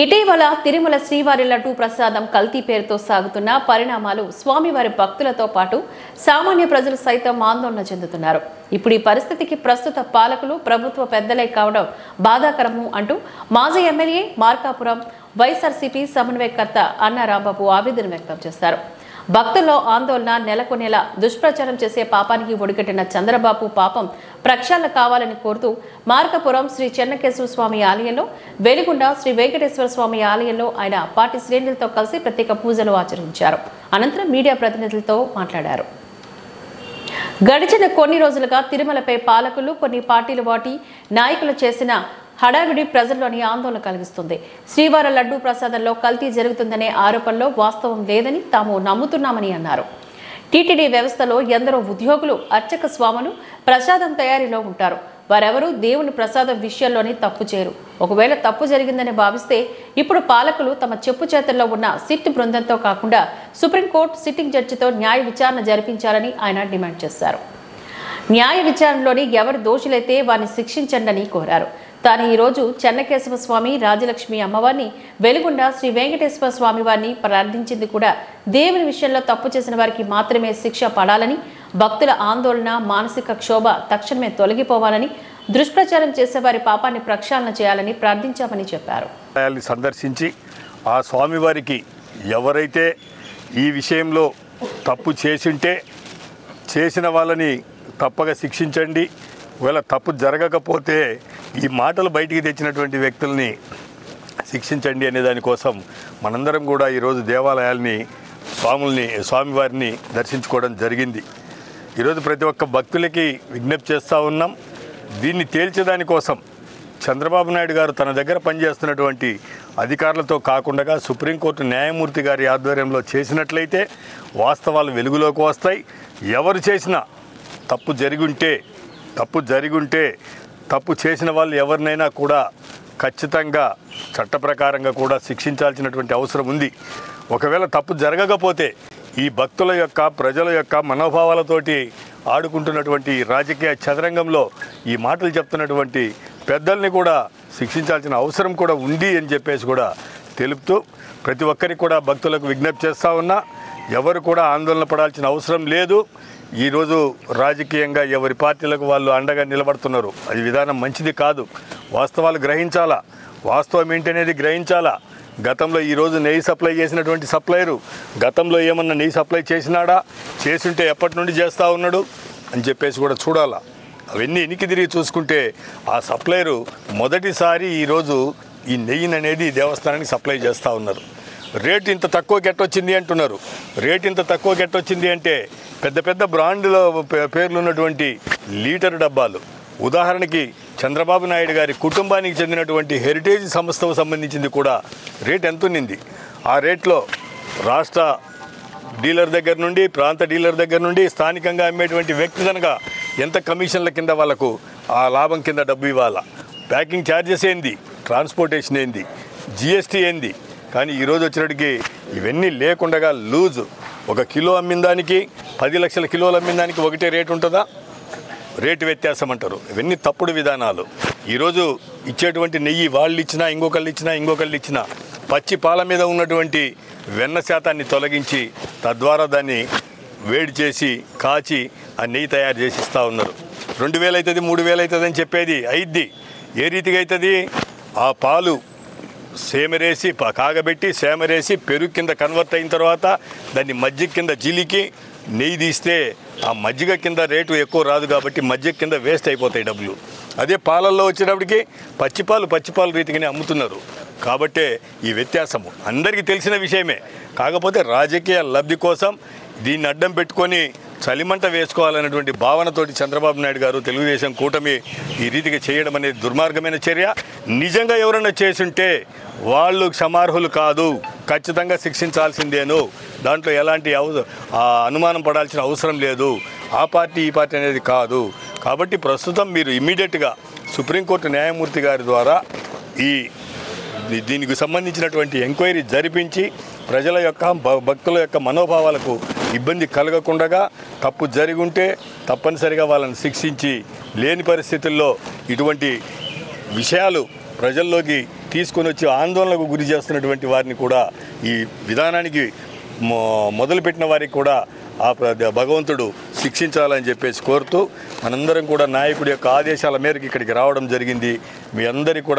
ఇటీవల తిరుమల శ్రీవారి లడ్డూ ప్రసాదం కల్తీ పేరుతో సాగుతున్న పరిణామాలు స్వామివారి భక్తులతో పాటు సామాన్య ప్రజలు సైతం ఆందోళన చెందుతున్నారు. ఇప్పుడు ఈ పరిస్థితికి ప్రస్తుత పాలకులు ప్రభుత్వ పెద్దలే కావడం బాధాకరము అంటూ మాజీ ఎమ్మెల్యే మార్కాపురం వైఎస్ఆర్సీపీ సమన్వయకర్త అన్న రాంబాబు ఆవేదన వ్యక్తం చేశారు. భక్తుల్లో ఆందోళన నెలకొనేలా దుష్ప్రచారం చేసే పాపానికి ఒడిగట్టిన చంద్రబాబు పాపం ప్రక్షాళన కావాలని కోరుతూ మార్కాపురం శ్రీ చెన్నకేశ్వర స్వామి ఆలయంలో, వెలిగొండ శ్రీ వెంకటేశ్వర స్వామి ఆలయంలో ఆయన పార్టీ శ్రేణులతో కలిసి ప్రత్యేక పూజలు ఆచరించారు. అనంతరం మీడియా ప్రతినిధులతో మాట్లాడారు. గడిచిన కొన్ని రోజులుగా తిరుమలపై పాలకులు, కొన్ని పార్టీల వాటి నాయకులు చేసిన హడావిడి ప్రజల్లోని ఆందోళన కలిగిస్తుంది. శ్రీవారి లడ్డూ ప్రసాదంలో కల్తీ జరుగుతుందనే ఆరోపణలో వాస్తవం లేదని తాము నమ్ముతున్నామని అన్నారు. టీటీడీ వ్యవస్థలో ఎందరో ఉద్యోగులు, అర్చక స్వాములు ప్రసాదం తయారీలో ఉంటారు. వారెవరూ దేవుని ప్రసాదం విషయంలోని తప్పు చేయరు. ఒకవేళ తప్పు జరిగిందని భావిస్తే ఇప్పుడు పాలకులు తమ చెప్పు చేతుల్లో ఉన్న సిట్ బృందంతో కాకుండా సుప్రీంకోర్టు సిట్టింగ్ జడ్జితో న్యాయ విచారణ జరిపించాలని ఆయన డిమాండ్ చేశారు. న్యాయ విచారణలోని ఎవరు దోషులైతే వారిని శిక్షించండి అని కోరారు. తాను ఈరోజు చెన్నకేశవ స్వామి, రాజలక్ష్మి అమ్మవారిని, వెలిగొండ శ్రీ వెంకటేశ్వర స్వామి వారిని ప్రార్థించింది కూడా దేవుని విషయంలో తప్పు చేసిన వారికి మాత్రమే శిక్ష పడాలని, భక్తుల ఆందోళన, మానసిక క్షోభ తక్షణమే తొలగిపోవాలని, దుష్ప్రచారం చేసే వారి పాపాన్ని ప్రక్షాళన చేయాలని ప్రార్థించామని చెప్పారు. సందర్శించి ఆ స్వామివారికి ఎవరైతే ఈ విషయంలో తప్పు చేసింటే చేసిన వాళ్ళని తప్పగా శిక్షించండి. ఒకవేళ తప్పు జరగకపోతే ఈ మాటలు బయటికి తెచ్చినటువంటి వ్యక్తుల్ని శిక్షించండి అనే దానికోసం మనందరం కూడా ఈరోజు దేవాలయాల్ని, స్వామివారిని దర్శించుకోవడం జరిగింది. ఈరోజు ప్రతి ఒక్క భక్తులకి విజ్ఞప్తి చేస్తూ ఉన్నాం. దీన్ని తేల్చేదానికోసం చంద్రబాబు నాయుడు గారు తన దగ్గర పనిచేస్తున్నటువంటి అధికారులతో కాకుండా సుప్రీంకోర్టు న్యాయమూర్తి గారి ఆధ్వర్యంలో చేసినట్లయితే వాస్తవాలు వెలుగులోకి వస్తాయి. ఎవరు చేసినా తప్పు జరిగుంటే తప్పు చేసిన వాళ్ళు ఎవరినైనా కూడా ఖచ్చితంగా చట్ట ప్రకారంగా కూడా శిక్షించాల్సినటువంటి అవసరం ఉంది. ఒకవేళ తప్పు జరగకపోతే ఈ భక్తుల యొక్క, ప్రజల యొక్క మనోభావాలతోటి ఆడుకుంటున్నటువంటి రాజకీయ చదరంగంలో ఈ మాటలు చెప్తున్నటువంటి పెద్దల్ని కూడా శిక్షించాల్సిన అవసరం కూడా ఉంది అని చెప్పేసి కూడా తెలుపుతూ ప్రతి ఒక్కరికి కూడా భక్తులకు విజ్ఞప్తి చేస్తూ ఉన్నా. ఎవరు కూడా ఆందోళన పడాల్సిన అవసరం లేదు. ఈరోజు రాజకీయంగా ఎవరి పార్టీలకు వాళ్ళు అండగా నిలబడుతున్నారు. అది విధానం మంచిది కాదు. వాస్తవాలు గ్రహించాలా, వాస్తవం ఏంటనేది గ్రహించాలా. గతంలో ఈరోజు నెయ్యి సప్లై చేసినటువంటి సప్లయరు గతంలో ఏమన్నా నెయ్యి సప్లై చేసినాడా, చేస్తుంటే ఎప్పటి నుండి చేస్తూ ఉన్నాడు అని చెప్పేసి కూడా చూడాలా. అవన్నీ ఎనికి తిరిగి చూసుకుంటే ఆ సప్లయరు మొదటిసారి ఈరోజు ఈ నెయ్యిని అనేది దేవస్థానానికి సప్లై చేస్తూ ఉన్నారు. రేటు ఇంత తక్కువ గెట్టొచ్చింది అంటున్నారు. రేటు ఇంత తక్కువ గెట్టొచ్చింది అంటే పెద్ద పెద్ద బ్రాండ్లో పేర్లు ఉన్నటువంటి లీటర్ డబ్బాలు, ఉదాహరణకి చంద్రబాబు నాయుడు గారి కుటుంబానికి చెందినటువంటి హెరిటేజ్ సంస్థకు సంబంధించింది కూడా రేట్ ఎంత ఉన్నింది. ఆ రేట్లో రాష్ట్ర డీలర్ దగ్గర నుండి, ప్రాంత డీలర్ దగ్గర నుండి స్థానికంగా అమ్మేటువంటి వ్యక్తి కనుక ఎంత కమిషన్ల కింద వాళ్ళకు ఆ లాభం కింద డబ్బు ఇవ్వాలా. ప్యాకింగ్ ఛార్జెస్ ఏంది, ట్రాన్స్పోర్టేషన్ ఏంది, జిఎస్టీ ఏంది. కానీ ఈరోజు వచ్చినట్టుకి ఇవన్నీ లేకుండా లూజు ఒక కిలో అమ్మిన దానికి 10 లక్షల కిలోలు అమ్మిన దానికి ఒకటే రేటు ఉంటుందా? రేటు వ్యత్యాసం అంటారు. ఇవన్నీ తప్పుడు విధానాలు. ఈరోజు ఇచ్చేటువంటి నెయ్యి వాళ్ళు ఇచ్చినా, ఇంకొకళ్ళు ఇచ్చినా పచ్చి పాల మీద ఉన్నటువంటి వెన్న శాతాన్ని తొలగించి తద్వారా దాన్ని వేడి చేసి కాచి ఆ నెయ్యి తయారు చేసి ఇస్తూ ఉన్నారు. 2000 అవుతుంది, 3000 అవుతుంది అని చెప్పేది అయిద్ది. ఏ రీతిగా అవుతుంది? ఆ పాలు సేమరేసి, కాగబెట్టి సేమరేసి పెరుగు కింద కన్వర్ట్ అయిన తర్వాత దాన్ని మజ్జిగ కింద జిలికి నెయ్యి తీస్తే ఆ మజ్జిగ కింద రేటు ఎక్కువ రాదు కాబట్టి మజ్జిగ కింద వేస్ట్ అయిపోతాయి డబ్బులు. అదే పాలల్లో వచ్చేటప్పటికి పచ్చిపాలు రీతిగానే అమ్ముతున్నారు. కాబట్టే ఈ వ్యత్యాసము అందరికీ తెలిసిన విషయమే. కాకపోతే రాజకీయ లబ్ధి కోసం దీన్ని అడ్డం పెట్టుకొని చలిమంట వేసుకోవాలనేటువంటి భావనతోటి చంద్రబాబు నాయుడు గారు, తెలుగుదేశం కూటమి ఈ రీతిగా చేయడం అనేది దుర్మార్గమైన చర్య. నిజంగా ఎవరైనా చేసుంటే వాళ్ళు క్షమార్హులు కాదు, ఖచ్చితంగా శిక్షించాల్సిందేను. దాంట్లో ఎలాంటి అనుమానం పడాల్సిన అవసరం లేదు. ఆ పార్టీ ఈ పార్టీ అనేది కాదు. కాబట్టి ప్రస్తుతం మీరు ఇమ్మీడియట్గా సుప్రీంకోర్టు న్యాయమూర్తి గారి ద్వారా దీనికి సంబంధించినటువంటి ఎంక్వైరీ జరిపించి ప్రజల యొక్క, భక్తుల యొక్క మనోభావాలకు ఇబ్బంది కలగకుండా తప్పు జరిగి ఉంటే తప్పనిసరిగా వాళ్ళని శిక్షించి, లేని పరిస్థితుల్లో ఇటువంటి విషయాలు ప్రజల్లోకి తీసుకొని వచ్చి ఆందోళనకు గురి చేస్తున్నటువంటి వారిని కూడా ఈ విధానానికి మొదలుపెట్టిన వారికి కూడా ఆ భగవంతుడు శిక్షించాలని చెప్పేసి కోరుతూ మనందరం కూడా నాయకుడి యొక్క ఆదేశాల మేరకు ఇక్కడికి రావడం జరిగింది. మీ అందరికీ కూడా